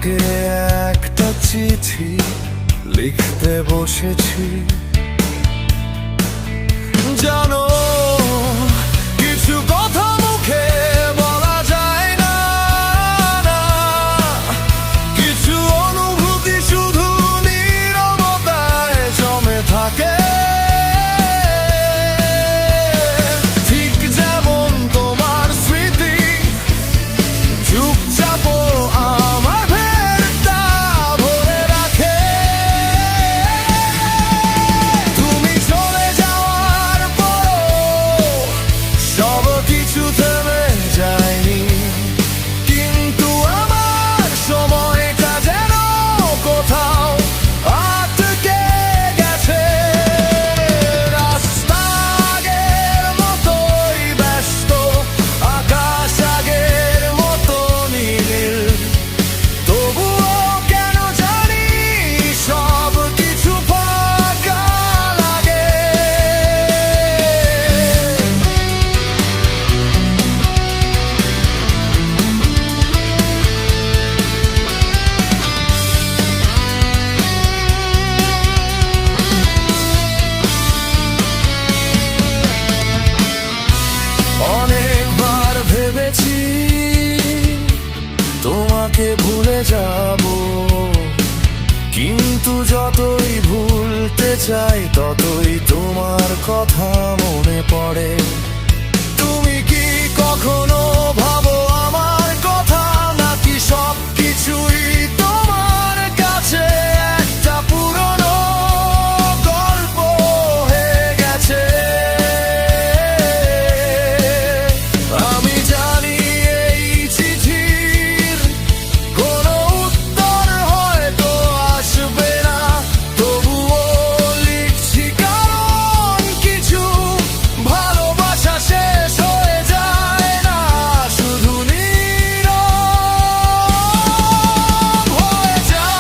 তোমাকে একটা চিঠি লিখতে বসেছি। জানো, কিছু কথা মুখে বলা যায় না, কিছু অনুভূতি শুধু নীরবতায় জমে থাকে। ঠিক যেমন তোমার স্মৃতি চুপচাপ আমার ভেতরটা ভরে রাখে। তুমি চলে যাওয়ার পরও সব কিছু থেমে যায়নি, কিন্তু আমার সময়টা যেন কোথাও আটকে গেছে। রাস্তা আগের মতোই ব্যস্ত, আকাশ আগের মতো নীল, তবুও কেন জানি সব কিছু ফাঁকা লাগে। অনেকবার ভেবেছি তোমাকে ভুলে যাব, কিন্তু যতই ভুলতে চাই ততই তোমার কথা মনে পড়ে। তুমি কি কখনো ভাবো আমার কথা, নাকি সব কিছুই তোমার কাছে একটা পুরনো গল্প হয়ে গেছে? আমি জানি এই চিঠির কোনো উত্তর হয়তো আসবে না, তবুও লিখছি কারণ কিছু ভালোবাসা শেষ হয়ে যায় না, শুধু নীরব হয়ে যায়।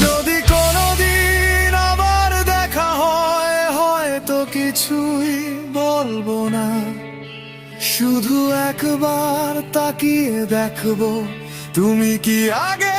যদি কোনোদিন আবার দেখা হয়, হয়তো কিছুই বলবো না, শুধু একবার তাকিয়ে দেখবো তুমি কি আগে